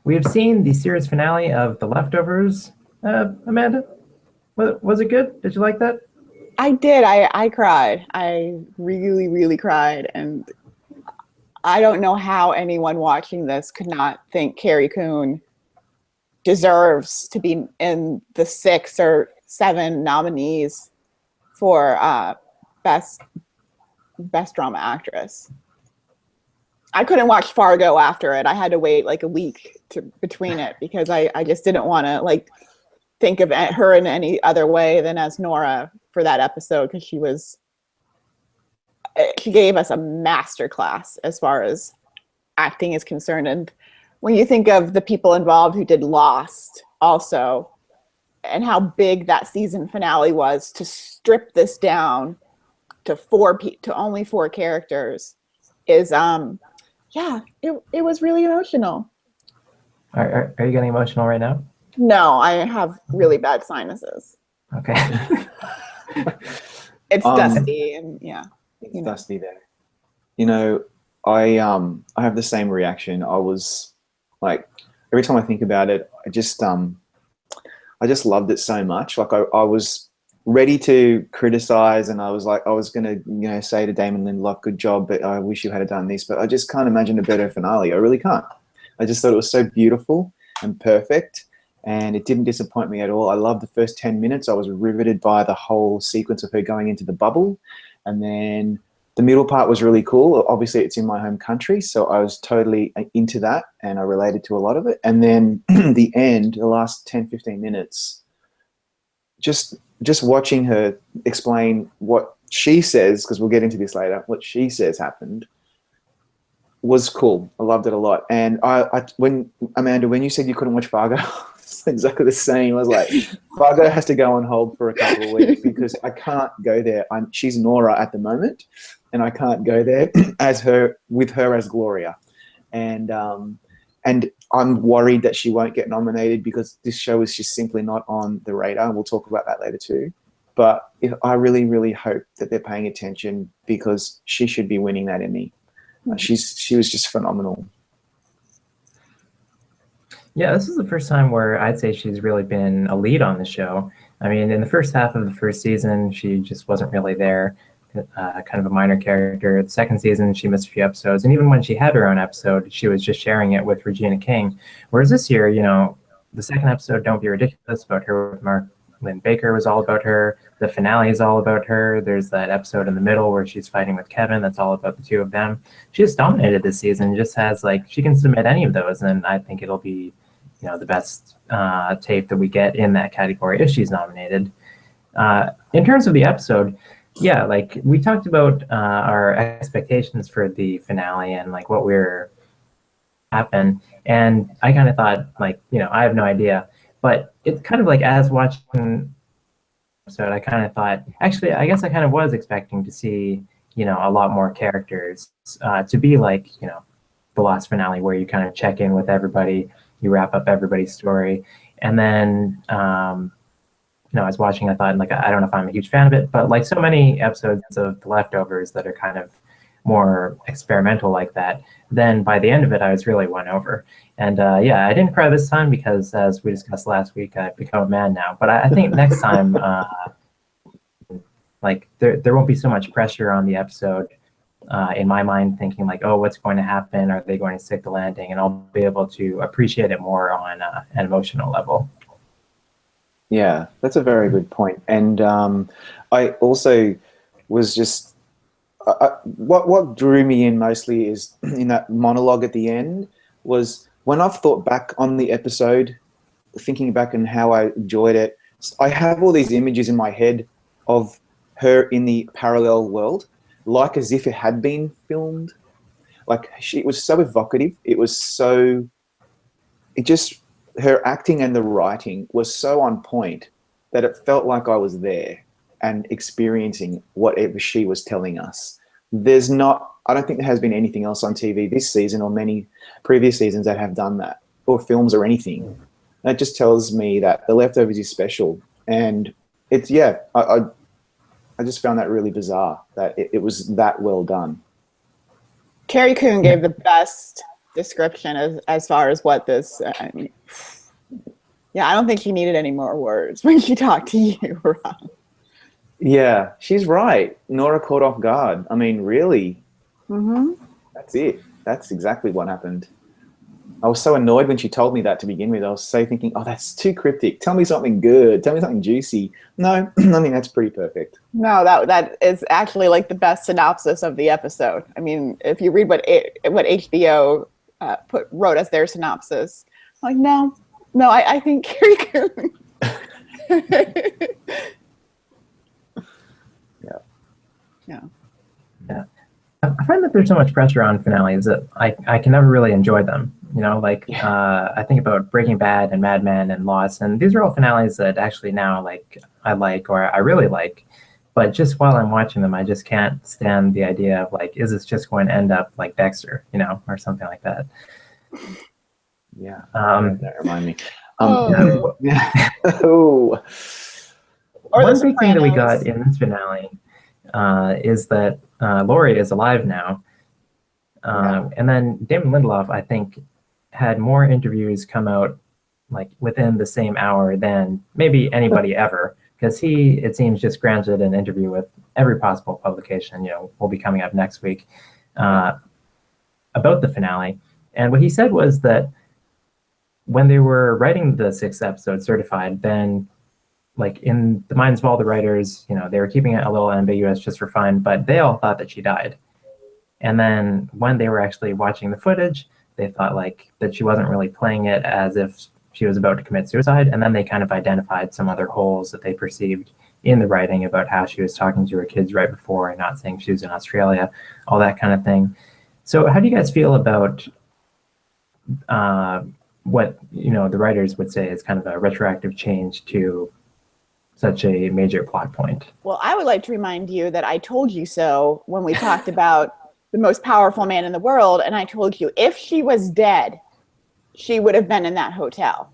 We've seen the series finale of The Leftovers. Amanda, was it good? Did you like that? I did. I cried. I really, really cried. And I don't know how anyone watching this could not think Carrie Coon deserves to be in the 6 or 7 nominees for best drama actress. I couldn't watch Fargo after it. I had to wait like a week between it because I just didn't want to like think of her in any other way than as Nora for that episode, because she gave us a master class as far as acting is concerned. And when you think of the people involved who did Lost also, and how big that season finale was, to strip this down to only 4 characters is it was really emotional. Are you getting emotional right now? No, I have really bad sinuses. Okay. It's dusty and it's dusty there. You know, I have the same reaction. I was like, every time I think about it, I just loved it so much. Like I was ready to criticize, and I was gonna say to Damon Lindelof, good job, but I wish you had done this. But I just can't imagine a better finale. I really can't. I just thought it was so beautiful and perfect, and it didn't disappoint me at all. I loved the first 10 minutes. I was riveted by the whole sequence of her going into the bubble, and then the middle part was really cool. Obviously, it's in my home country, so I was totally into that, and I related to a lot of it. And then the end, the last 10, 15 minutes, just watching her explain what she says, because we'll get into this later, what she says happened, was cool. I loved it a lot. And when Amanda, when you said you couldn't watch Fargo, it's exactly the same. I was like, Fargo has to go on hold for a couple of weeks because I can't go there. She's Nora at the moment, and I can't go there with her as Gloria. And I'm worried that she won't get nominated because this show is just simply not on the radar. And we'll talk about that later too. But I really, really hope that they're paying attention, because she should be winning that Emmy. She was just phenomenal. Yeah, this is the first time where I'd say she's really been a lead on the show. I mean, in the first half of the first season, she just wasn't really there, kind of a minor character. The second season, she missed a few episodes. And even when she had her own episode, she was just sharing it with Regina King. Whereas this year, the second episode, Don't Be Ridiculous, about her with Mark Lynn Baker, was all about her. The finale is all about her. There's that episode in the middle where she's fighting with Kevin. That's all about the two of them. She just dominated this season. Just has she can submit any of those, and I think it'll be the best tape that we get in that category if she's nominated. In terms of the episode, we talked about our expectations for the finale and what we're happen, and I kind of thought I have no idea, but it's kind of as watching episode, I kind of thought, actually, I guess I kind of was expecting to see a lot more characters, to be the last finale where you kind of check in with everybody, you wrap up everybody's story. And then I was watching, I thought, I don't know if I'm a huge fan of it, but so many episodes of The Leftovers that are kind of more experimental like that, then by the end of it, I was really won over. And I didn't cry this time because, as we discussed last week, I've become a man now. But I think next time, there won't be so much pressure on the episode, in my mind, thinking oh, what's going to happen? Are they going to stick the landing? And I'll be able to appreciate it more on an emotional level. Yeah, that's a very good point. And I also was just what drew me in mostly is in that monologue at the end, was when I've thought back on the episode, thinking back on how I enjoyed it, I have all these images in my head of her in the parallel world, as if it had been filmed. It was so evocative. Her acting and the writing was so on point that it felt like I was there and experiencing whatever she was telling us. I don't think there has been anything else on TV this season or many previous seasons that have done that, or films or anything. That just tells me that The Leftovers is special. And it's, I just found that really bizarre that it was that well done. Carrie Coon gave the best description as far as what this. I mean, yeah, I don't think she needed any more words when she talked to you, Rob. Yeah, she's right. Nora caught off guard. I mean, really, that's it. That's exactly what happened. I was so annoyed when she told me that to begin with. I was so thinking, oh, that's too cryptic. Tell me something good. Tell me something juicy. No, I mean, that's pretty perfect. No, that is actually like the best synopsis of the episode. I mean, if you read what HBO wrote as their synopsis, I'm like, no, I think Carrie Coon. Yeah. I find that there's so much pressure on finales that I can never really enjoy them. You know, like I think about Breaking Bad and Mad Men and Lost, and these are all finales that actually now I like or I really like. But just while I'm watching them, I just can't stand the idea of like, is this just going to end up like Dexter, you know, or something like that? Yeah. That remind me. Oh. Oh. Or one The big thing that we Sopranos. got in this finale is that Laurie is alive now. And then Damon Lindelof, I think, had more interviews come out like within the same hour than maybe anybody ever, because he, it seems, just granted an interview with every possible publication, you know, will be coming up next week, about the finale. And what he said was that when they were writing the 6th episode, Certified, then like in the minds of all the writers, you know, they were keeping it a little ambiguous just for fun, but they all thought that she died. And then when they were actually watching the footage, they thought like that she wasn't really playing it as if she was about to commit suicide. And then they kind of identified some other holes that they perceived in the writing about how she was talking to her kids right before and not saying she was in Australia, all that kind of thing. So how do you guys feel about what, you know, the writers would say is kind of a retroactive change to such a major plot point? Well, I would like to remind you that I told you so when we talked about the most powerful man in the world, and I told you if she was dead, she would have been in that hotel.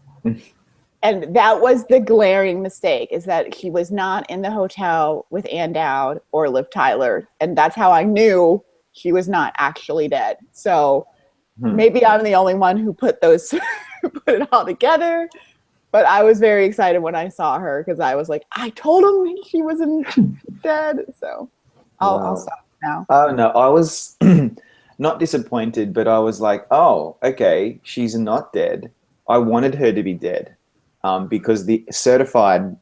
And that was the glaring mistake, is that she was not in the hotel with Ann Dowd or Liv Tyler, and that's how I knew she was not actually dead. So maybe I'm the only one who put those put it all together. But I was very excited when I saw her because I was like, I told him she wasn't dead. So I'll stop now. Oh, no, I was not disappointed, but I was like, oh, okay, she's not dead. I wanted her to be dead because the Certified,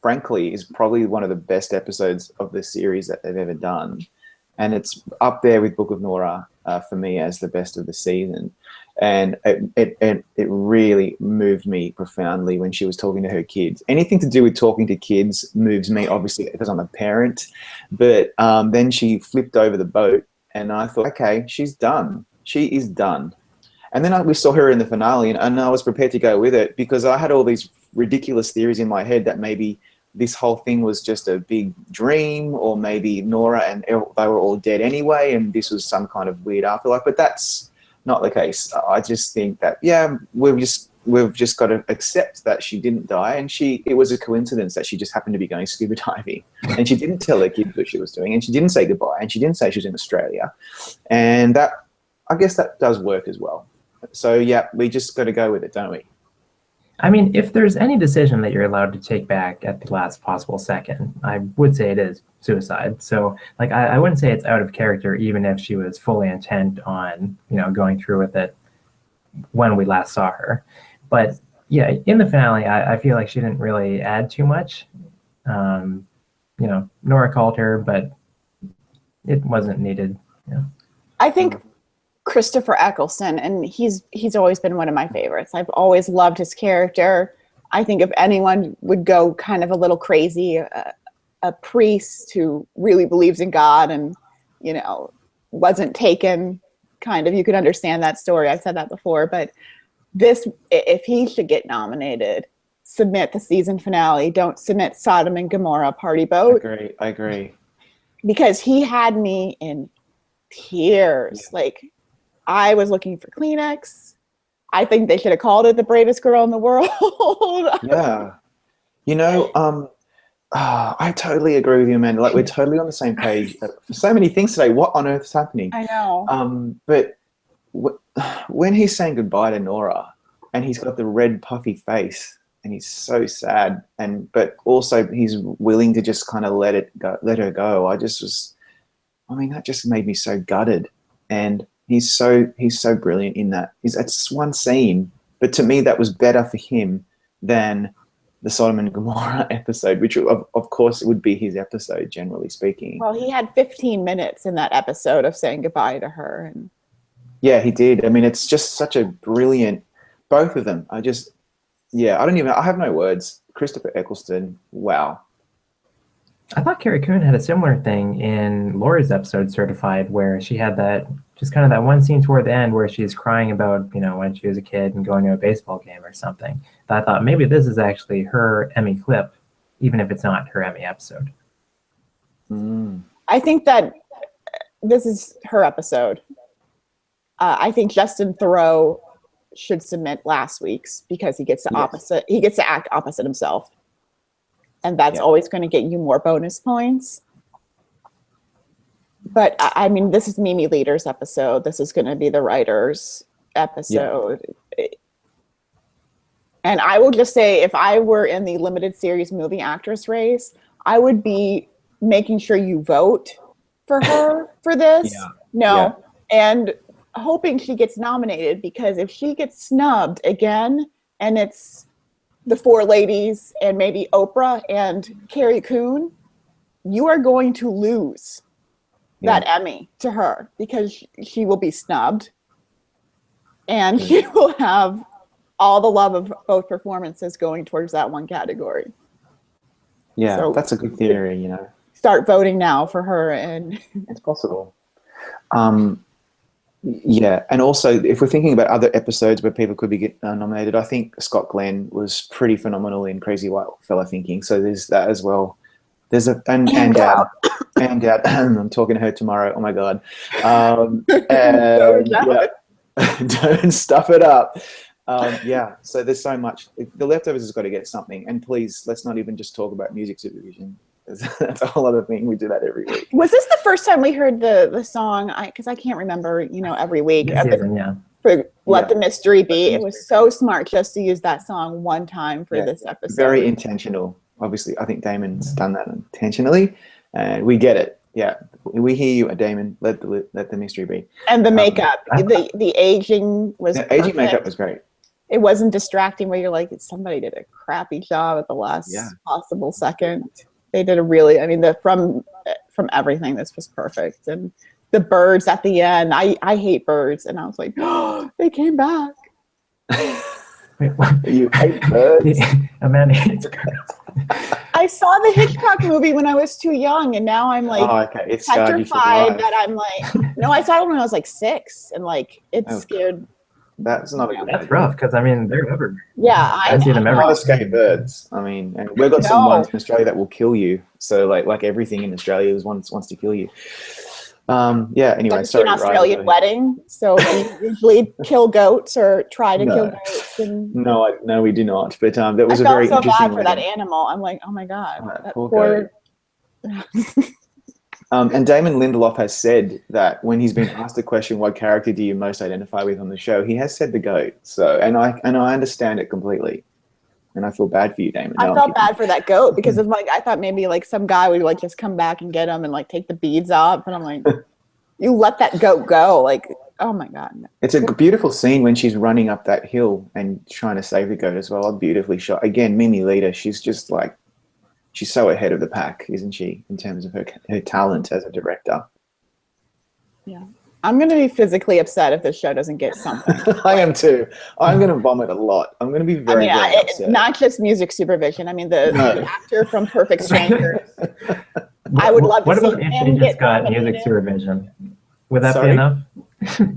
frankly, is probably one of the best episodes of the series that they've ever done. And it's up there with Book of Nora for me as the best of the season. And it really moved me profoundly when she was talking to her kids. Anything to do with talking to kids moves me, obviously, because I'm a parent. But then she flipped over the boat, and I thought, okay, she's done. She is done. And then we saw her in the finale, and I was prepared to go with it because I had all these ridiculous theories in my head that maybe this whole thing was just a big dream, or maybe Nora and they were all dead anyway, and this was some kind of weird afterlife. But that's not the case. I just think that, yeah, we've just got to accept that she didn't die, and it was a coincidence that she just happened to be going scuba diving, and she didn't tell her kids what she was doing, and she didn't say goodbye, and she didn't say she was in Australia, and that, I guess that does work as well. So yeah, we just got to go with it, don't we? I mean, if there's any decision that you're allowed to take back at the last possible second, I would say it is suicide. So, like, I wouldn't say it's out of character, even if she was fully intent on, you know, going through with it when we last saw her. But yeah, in the finale, I feel like she didn't really add too much. You know, Nora called her, but it wasn't needed. Yeah. I think Christopher Eccleston, and he's always been one of my favorites. I've always loved his character. I think if anyone would go kind of a little crazy, a priest who really believes in God and, you know, wasn't taken, kind of, you could understand that story. I've said that before, but this, if he should get nominated, submit the season finale. Don't submit Sodom and Gomorrah Party Boat. I agree. Because he had me in tears. Yeah. Like, I was looking for Kleenex. I think they should have called it The Bravest Girl in the World. Yeah. You know, I totally agree with you, Amanda. Like, we're totally on the same page for so many things today. What on earth is happening? I know. But when he's saying goodbye to Nora, and he's got the red puffy face, and he's so sad, but also he's willing to just kind of let her go. That just made me so gutted. And he's so brilliant in that. It's one scene, but to me that was better for him than the Sodom and Gomorrah episode, which of course would be his episode, generally speaking. Well, he had 15 minutes in that episode of saying goodbye to her. And yeah, he did. I mean, it's just such a brilliant, both of them. I have no words. Christopher Eccleston, wow. I thought Carrie Coon had a similar thing in Laura's episode Certified, where she had that one scene toward the end where she's crying about, when she was a kid and going to a baseball game or something. But I thought maybe this is actually her Emmy clip, even if it's not her Emmy episode. I think that this is her episode. I think Justin Theroux should submit last week's because he gets to act opposite himself. And that's always going to get you more bonus points. But I mean, this is Mimi Leader's episode. This is going to be the writer's episode. Yeah. And I will just say, if I were in the limited series movie actress race, I would be making sure you vote for her for this. And hoping she gets nominated, because if she gets snubbed again and it's the four ladies and maybe Oprah and Carrie Coon, you are going to lose that Emmy to her, because she will be snubbed and she will have all the love of both performances going towards that one category. Yeah, so that's a good theory, Start voting now for her, and it's possible. Yeah, and also if we're thinking about other episodes where people could be nominated, I think Scott Glenn was pretty phenomenal in Crazy White Fella Thinking. So there's that as well. There's Ann Dowd. I'm talking to her tomorrow. Oh my God. Don't stuff it up. So there's so much. The Leftovers has got to get something. And please, let's not even just talk about music supervision. That's a whole other thing. We do that every week. Was this the first time we heard the song? Because I can't remember, every week. For Let the Mystery Be. It was so smart just to use that song one time for this episode. Very intentional. Obviously, I think Damon's done that intentionally, and we get it. Yeah, we hear you, Damon. Let the mystery be. And the makeup, the aging was. The aging makeup was great. It wasn't distracting where you're like, somebody did a crappy job at the last possible second. They did from everything, this was perfect. And the birds at the end, I hate birds, and I was like, oh, they came back. Wait, what? You hate birds? Amanda hates birds. I saw the Hitchcock movie when I was too young, and now I'm like petrified that I'm like, no, I saw it when I was like 6, and like it scared. That's not a good That's rough, because they're everywhere. Yeah, I see them everywhere. Escape birds. And we've got some ones in Australia that will kill you. So like everything in Australia wants to kill you. Anyway, sorry. An Australian wedding, so we usually kill goats or try to kill goats. And no, we do not. But that was I a very felt so interesting bad for that animal. I'm like, oh my God, that poor and Damon Lindelof has said that when he's been asked the question, what character do you most identify with on the show, he has said the goat. So, and I understand it completely. And I feel bad for you, Damon. I felt bad for that goat because of I thought maybe some guy would just come back and get him and take the beads off. And I'm like, you let that goat go. Oh my God. It's a beautiful scene when she's running up that hill and trying to save the goat as well. Beautifully shot. Again, Mimi Leader, she's just she's so ahead of the pack, isn't she, in terms of her talent as a director? Yeah. I'm going to be physically upset if this show doesn't get something. I am too. I'm going to vomit a lot. I'm going to be very upset. Not just music supervision. The actor from Perfect Strangers. I would love to see him. What about if they just got music supervision? Would that be enough?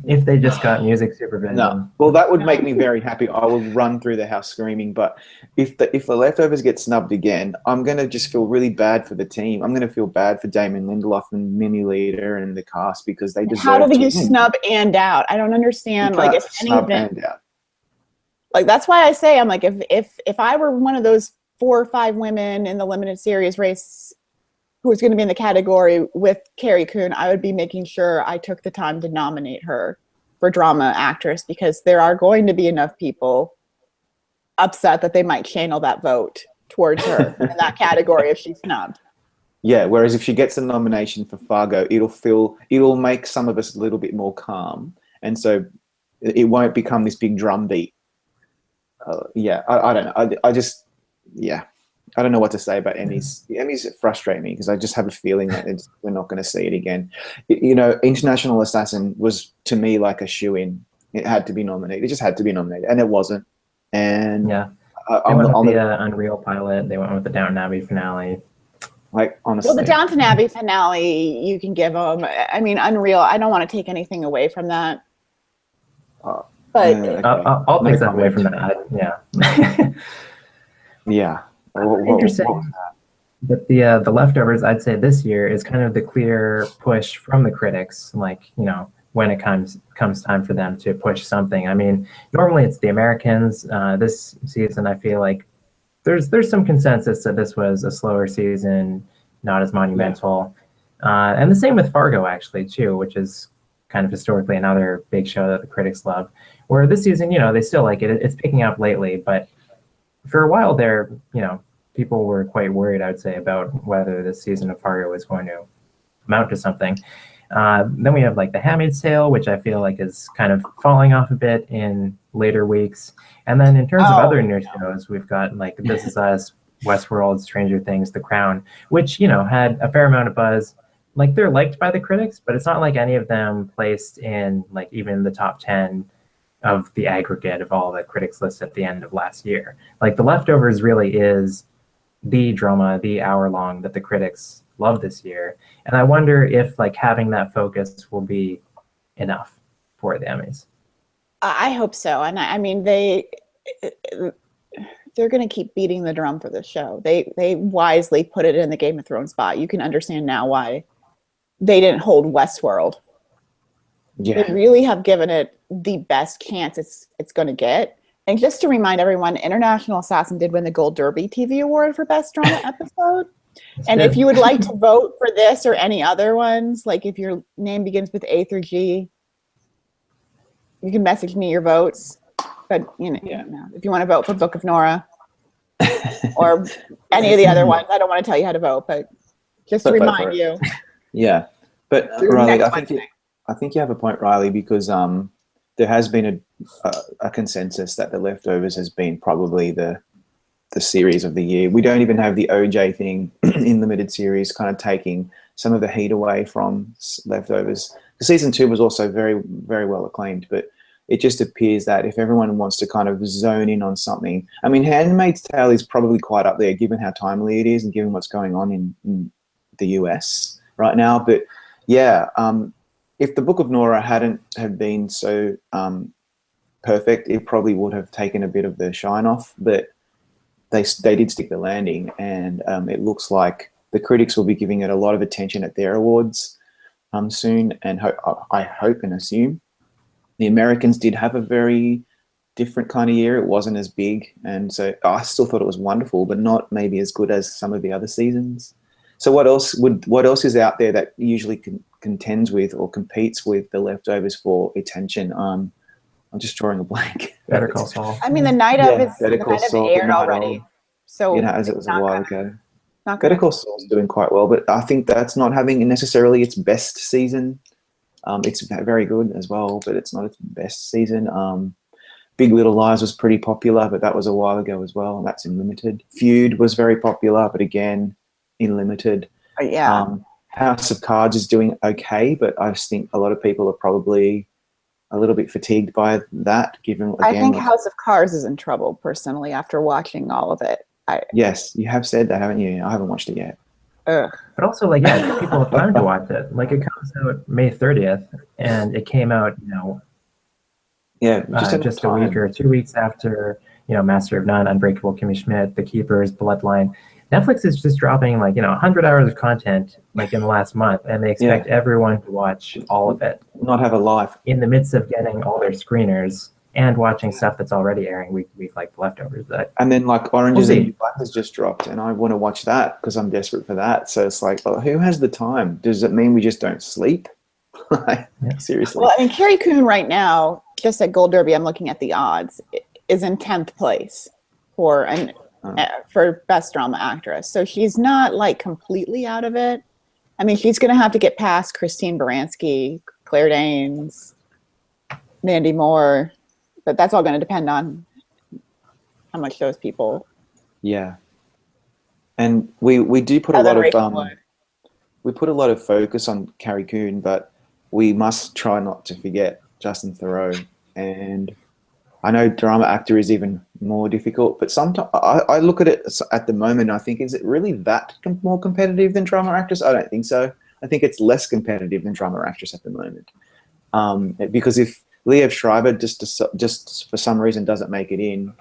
If they just got music supervision? No. Well, that would make me very happy. I will run through the house screaming. But if the Leftovers get snubbed again, I'm going to just feel really bad for the team. I'm going to feel bad for Damon Lindelof and Mimi Leader and the cast because they deserve How do you snub Ann Dowd? I don't understand. If snub anything, Ann Dowd. That's why I say I'm if I were one of those 4 or 5 women in the limited series race who was going to be in the category with Carrie Coon, I would be making sure I took the time to nominate her for drama actress, because there are going to be enough people upset that they might channel that vote towards her in that category if she's snubbed. Yeah, whereas if she gets a nomination for Fargo, it'll make some of us a little bit more calm, and so it won't become this big drumbeat. Yeah, I don't know. I don't know what to say about Emmys. The Emmys frustrate me because I just have a feeling that we're not going to see it again. You know, International Assassin was to me like a shoo-in. It had to be nominated. It just had to be nominated, and it wasn't. And yeah, they went with the Unreal pilot. They went with the Downton Abbey finale. Like, honestly. Well, the Downton Abbey finale, you can give them. I mean, Unreal, I don't want to take anything away from that. But okay. I'll take that away from that. Yeah. Yeah. Interesting. But the leftovers, I'd say this year is kind of the clear push from the critics. Like, you know, when it comes time for them to push something. I mean, normally it's the Americans. This season, I feel like there's some consensus that this was a slower season, not as monumental. Yeah. And the same with Fargo, actually, too, which is kind of historically another big show that the critics love. Where this season, you know, they still like it. It's picking up lately, but for a while there, you know, people were quite worried, I would say, about whether this season of Fargo was going to amount to something. Then we have like The Handmaid's Tale, which I feel like is kind of falling off a bit in later weeks. And then in terms of other new shows, we've got like This Is Us, Westworld, Stranger Things, The Crown, which, you know, had a fair amount of buzz. Like, they're liked by the critics, but it's not like any of them placed in like even the top 10 of the aggregate of all the critics lists at the end of last year. Like, The Leftovers really is the drama, the hour long that the critics love this year. And I wonder if like having that focus will be enough for the Emmys. I hope so. And I mean, they're going to keep beating the drum for this show. They wisely put it in the Game of Thrones spot. You can understand now why they didn't hold Westworld. Yeah. They really have given it the best chance it's going to get. And just to remind everyone, International Assassin did win the Gold Derby TV Award for Best Drama Episode. And if you would like to vote for this or any other ones, like if your name begins with A through G, you can message me your votes. But, you know, if you want to vote for Book of Nora or any of the other ones, I don't want to tell you how to vote, but just to remind you. Yeah. But Riley, I think you have a point, Riley, because there has been a consensus that The Leftovers has been probably the series of the year. We don't even have the OJ thing in limited series kind of taking some of the heat away from Leftovers. Season 2 was also very, very well acclaimed, but it just appears that if everyone wants to kind of zone in on something, I mean, Handmaid's Tale is probably quite up there given how timely it is and given what's going on in the US right now. But yeah, if the Book of Nora hadn't have been so perfect, it probably would have taken a bit of the shine off, but they did stick the landing, and it looks like the critics will be giving it a lot of attention at their awards soon, and I hope and assume. The Americans did have a very different kind of year. It wasn't as big, and so I still thought it was wonderful, but not maybe as good as some of the other seasons. So what else is out there that usually contends with or competes with The Leftovers for attention? I'm just drawing a blank. Better Call Saul. I mean, the night of is kind of aired already. So you know, as it was a while ago. Better Call Saul's doing quite well, but I think that's not having necessarily its best season. It's very good as well, but it's not its best season. Big Little Lies was pretty popular, but that was a while ago as well, and that's in limited. Feud was very popular, but again, in limited. Yeah. House of Cards is doing okay, but I just think a lot of people are probably a little bit fatigued by that, given again. I think House of Cards is in trouble, personally, after watching all of it. Yes, you have said that, haven't you? I haven't watched it yet. Ugh. But also, like, yeah, people have time to watch it. Like, it comes out May 30th, and it came out, you know, just a week or 2 weeks after, you know, Master of None, Unbreakable Kimmy Schmidt, The Keepers, Bloodline. Netflix is just dropping, like, you know, 100 hours of content, like, in the last month, and they expect everyone to watch all of it. Not have a life. In the midst of getting all their screeners and watching stuff that's already airing week to week, like The Leftovers. And then, like, Orange is the New Black has just dropped, and I want to watch that because I'm desperate for that. So it's like, well, who has the time? Does it mean we just don't sleep? Seriously. Well, I mean, Carrie Coon right now, just at Gold Derby, I'm looking at the odds, is in 10th place for for Best Drama Actress. So she's not like completely out of it. I mean, she's going to have to get past Christine Baranski, Claire Danes, Mandy Moore, but that's all going to depend on how much those people. Yeah. And we do put a lot of we put a lot of focus on Carrie Coon, but we must try not to forget Justin Theroux. And I know drama actor is even more difficult, but sometimes I look at it at the moment and I think, is it really that more competitive than drama actress? I don't think so. I think it's less competitive than drama actress at the moment. Because if Liev Schreiber just for some reason doesn't make it in,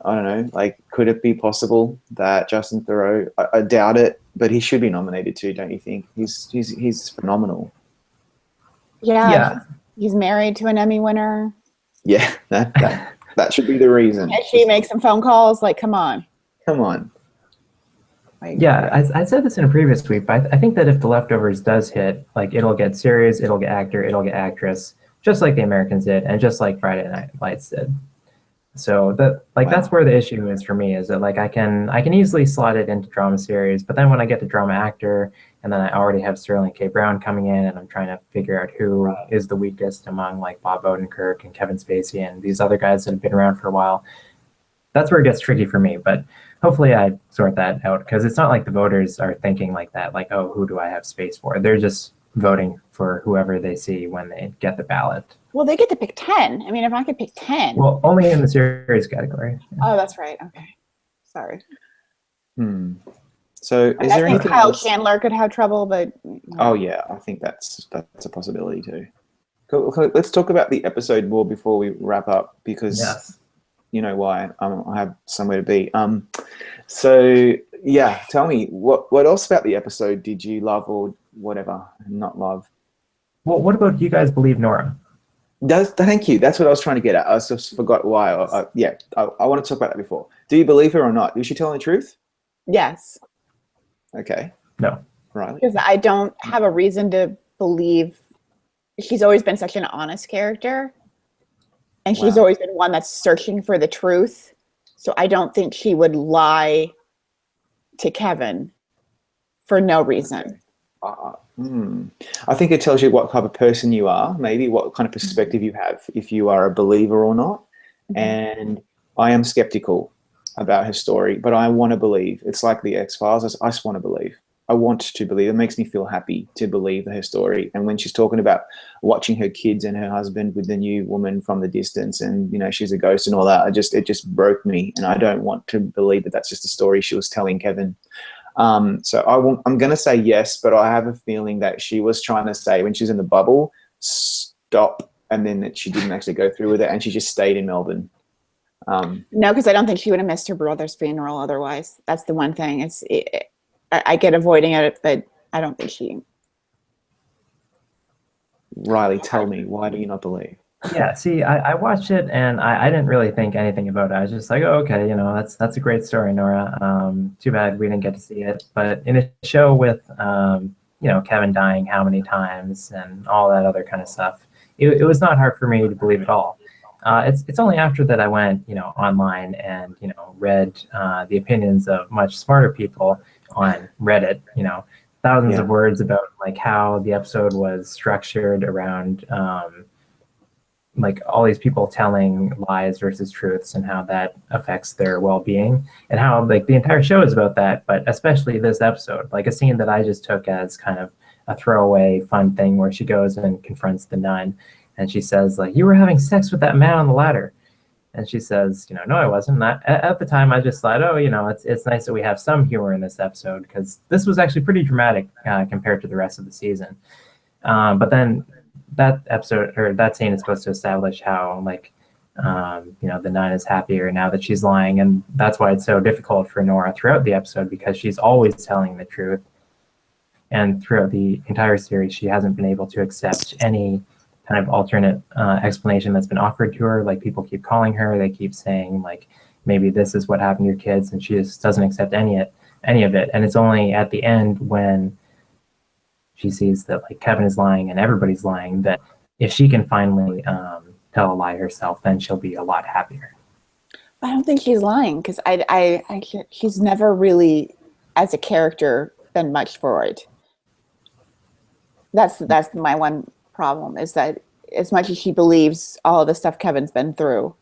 I don't know, like, could it be possible that Justin Theroux, I doubt it, but he should be nominated too, don't you think? He's phenomenal. Yeah. He's married to an Emmy winner. Yeah, that should be the reason. And she makes some phone calls, like, come on. Come on. Yeah, I said this in a previous week, but I think that if The Leftovers does hit, like, it'll get series, it'll get actor, it'll get actress, just like The Americans did, and just like Friday Night Lights did. So that's where the issue is for me, is that like I can easily slot it into drama series, but then when I get to drama actor, and then I already have Sterling K. Brown coming in, and I'm trying to figure out who is the weakest among like Bob Odenkirk and Kevin Spacey and these other guys that have been around for a while. That's where it gets tricky for me, but hopefully I sort that out, because it's not like the voters are thinking like that, like, oh, who do I have space for? They're just voting for whoever they see when they get the ballot. Well, they get to pick 10. I mean, if I could pick 10. Well, only in the series category. Oh, that's right. Okay. Sorry. So is there anything Kyle else? Chandler could have trouble, but... Oh, yeah, I think that's a possibility too. Cool. Let's talk about the episode more before we wrap up, because you know why. I have somewhere to be. So, yeah, tell me, what else about the episode did you love or whatever, not love? Well, what about you guys believe Nora? Thank you. That's what I was trying to get at. I just forgot why. I want to talk about that before. Do you believe her or not? Is she telling the truth? Yes. Okay. No. Right. Because I don't have a reason to believe. She's always been such an honest character. And she's always been one that's searching for the truth. So I don't think she would lie to Kevin for no reason. I think it tells you what type of person you are, maybe what kind of perspective you have, if you are a believer or not. And I am skeptical about her story, but I want to believe. It's like the X-Files. I just want to believe. I want to believe. It makes me feel happy to believe her story. And when she's talking about watching her kids and her husband with the new woman from the distance, and you know she's a ghost and all that, it just broke me. And I don't want to believe that that's just a story she was telling Kevin. So I'm going to say yes, but I have a feeling that she was trying to say, when she's in the bubble, stop, and then that she didn't actually go through with it, and she just stayed in Melbourne. No, because I don't think she would have missed her brother's funeral otherwise. That's the one thing. I get avoiding it, but I don't think she... Riley, tell me, why do you not believe? Yeah, see, I watched it and I didn't really think anything about it. I was just like, oh, okay, you know, that's a great story, Nora. Too bad we didn't get to see it. But in a show with, you know, Kevin dying how many times and all that other kind of stuff, it was not hard for me to believe at all. It's only after that I went, you know, online and, you know, read the opinions of much smarter people on Reddit, you know, thousands of words about like how the episode was structured around like all these people telling lies versus truths and how that affects their well-being, and how like the entire show is about that, but especially this episode, like a scene that I just took as kind of a throwaway fun thing where she goes and confronts the nun and she says like, you were having sex with that man on the ladder. And she says, you know, no, I wasn't. At the time, I just thought, oh, you know, it's nice that we have some humor in this episode, because this was actually pretty dramatic compared to the rest of the season. But then that episode, or that scene, is supposed to establish how, like, you know, the nun is happier now that she's lying, and that's why it's so difficult for Nora throughout the episode, because she's always telling the truth, and throughout the entire series, she hasn't been able to accept any kind of alternate explanation that's been offered to her. Like, people keep calling her, they keep saying like, maybe this is what happened to your kids, and she just doesn't accept any of it. And it's only at the end when she sees that like Kevin is lying and everybody's lying, that if she can finally tell a lie herself, then she'll be a lot happier. I don't think she's lying, because she's never really, as a character, been much for it. That's my one problem, is that as much as she believes all of the stuff Kevin's been through,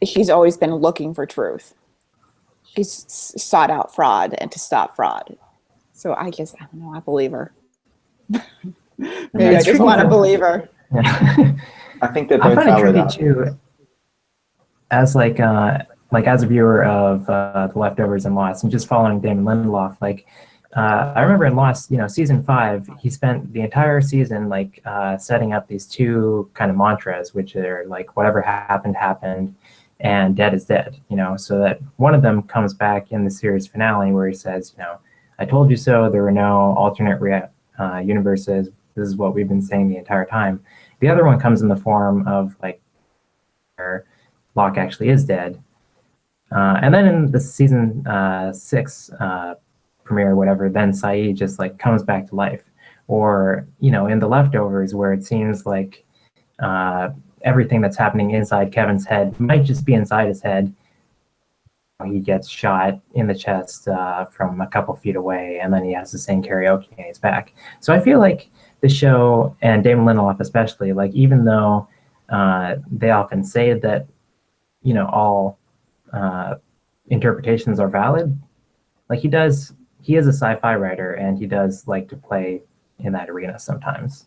she's always been looking for truth. She's sought out fraud and to stop fraud. So I don't know, I believe her. Maybe I just want to believe her. Yeah. I think they're I both find it valid. tricky too, as as a viewer of The Leftovers and Lost, and just following Damon Lindelof. I remember in Lost, season 5, he spent the entire season setting up these two kind of mantras, which are like whatever happened, and dead is dead. So that one of them comes back in the series finale where he says, I told you so. There were no alternate universes. This is what we've been saying the entire time. The other one comes in the form of where Locke actually is dead. And then in the season 6 premiere or whatever, then Saeed just comes back to life. Or, in The Leftovers, where it seems like everything that's happening inside Kevin's head might just be inside his head. He gets shot in the chest from a couple feet away, and then he has to sing karaoke and he's back. So I feel like the show, and Damon Lindelof especially, even though they often say that, all interpretations are valid, he is a sci-fi writer, and he does like to play in that arena sometimes.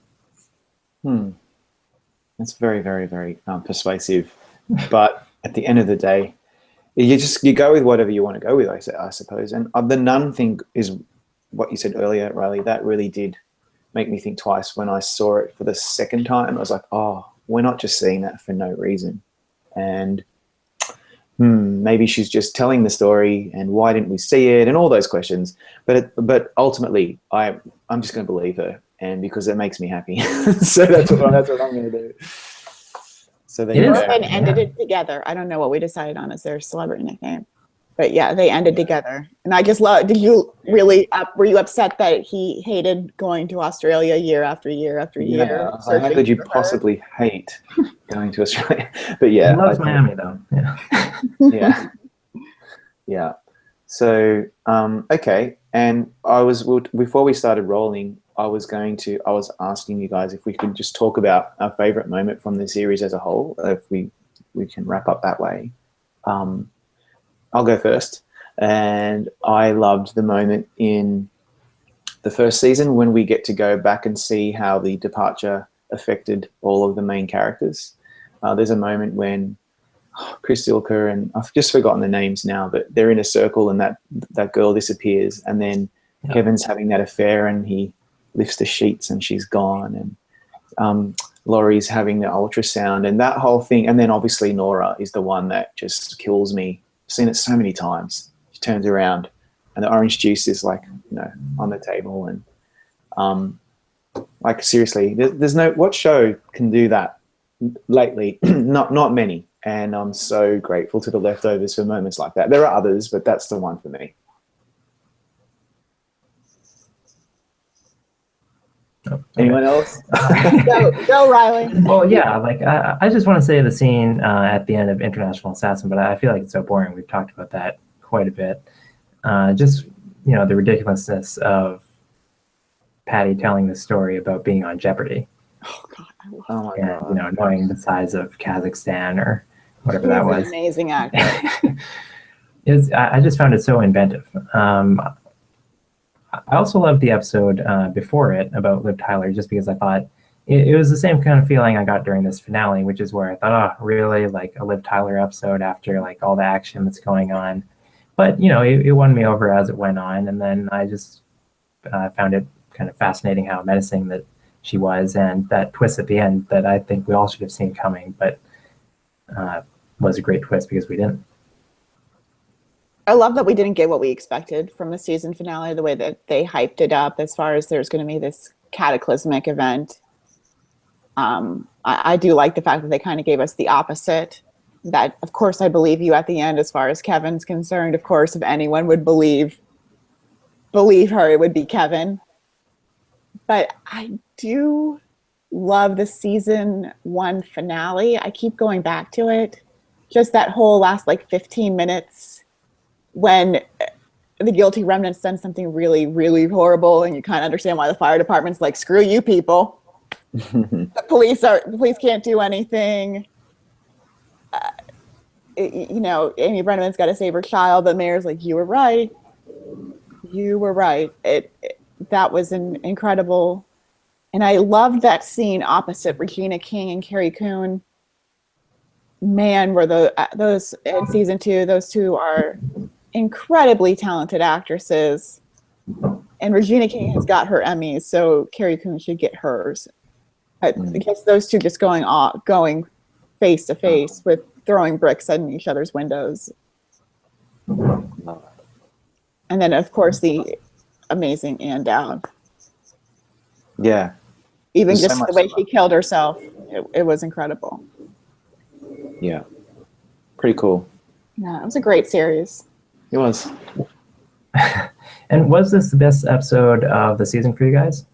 That's very, very, very persuasive. But at the end of the day, you go with whatever you want to go with, I suppose. And the nun thing is what you said earlier, Riley. That really did make me think twice when I saw it for the second time. I was like, oh, we're not just seeing that for no reason. And maybe she's just telling the story, and why didn't we see it, and all those questions. But ultimately, I'm just going to believe her, and because it makes me happy. So that's what I'm going to do. So they ended it together. I don't know what we decided on as their celebrity nickname, but yeah, they ended together. And I just love. Did you really? Were you upset that he hated going to Australia year after year after year? Yeah, how could you possibly hate going to Australia? But yeah, he loves Miami though. Yeah. Yeah. So okay, and before we started rolling, I was asking you guys if we could just talk about our favorite moment from the series as a whole, if we can wrap up that way. I'll go first. And I loved the moment in the first season when we get to go back and see how the departure affected all of the main characters. There's a moment when Chris Ilka, and I've just forgotten the names now, but they're in a circle and that girl disappears, and then Kevin's having that affair and he lifts the sheets and she's gone, and Laurie's having the ultrasound and that whole thing. And then obviously Nora is the one that just kills me. I've seen it so many times. She turns around and the orange juice is on the table, and seriously, there's no, what show can do that lately? not many. And I'm so grateful to The Leftovers for moments like that. There are others, but that's the one for me. Anyone else? Go, Riley. Well, yeah, I just want to say the scene at the end of International Assassin, but I feel like it's so boring. We've talked about that quite a bit. Just, the ridiculousness of Patty telling the story about being on Jeopardy. Oh, God. Oh, my God. Knowing the size of Kazakhstan or whatever that was. An amazing actor. I just found it so inventive. I also loved the episode before it about Liv Tyler, just because I thought it was the same kind of feeling I got during this finale, which is where I thought, oh, really, a Liv Tyler episode after all the action that's going on. But, it won me over as it went on. And then I just found it kind of fascinating how menacing that she was, and that twist at the end that I think we all should have seen coming, but was a great twist because we didn't. I love that we didn't get what we expected from the season finale, the way that they hyped it up as far as there's going to be this cataclysmic event. I do like the fact that they kind of gave us the opposite, that, of course, I believe you at the end as far as Kevin's concerned. Of course, if anyone would believe believe her, it would be Kevin. But I do love the season 1 finale. I keep going back to it. Just that whole last like 15 minutes when the guilty remnants done something really, really horrible, and you kind of understand why the fire department's like, screw you people. The police can't do anything. You know, Amy Brenneman's got to save her child. The mayor's like, you were right. You were right. That was an incredible. And I loved that scene opposite Regina King and Carrie Coon. Man, were those in season 2, those two are incredibly talented actresses. And Regina King has got her Emmys, so Carrie Coon should get hers. I guess those two just going face to face with throwing bricks at each other's windows. And then, of course, the amazing Ann Dowd. Yeah. Even There's just so the much way to she killed herself, it was incredible. Yeah. Pretty cool. Yeah, it was a great series. It was. And was this the best episode of the season for you guys?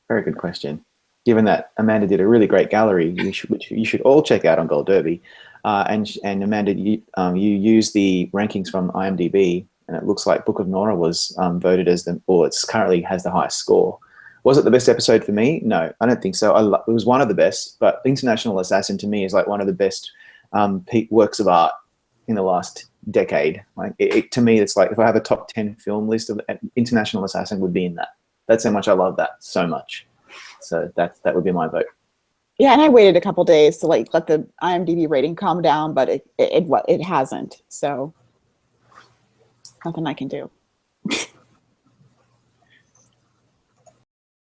Very good question. Given that Amanda did a really great gallery, which you should all check out on Gold Derby, and Amanda, you use the rankings from IMDb, and it looks like Book of Nora was voted as it's currently has the highest score. Was it the best episode for me? No, I don't think so. It was one of the best, but International Assassin to me is like one of the best works of art in the last decade. Like to me, it's like if I have a top 10 film list of International Assassin would be in that. That's how much I love that so much. So that would be my vote. Yeah, and I waited a couple days to like let the IMDb rating calm down, but it hasn't. So nothing I can do.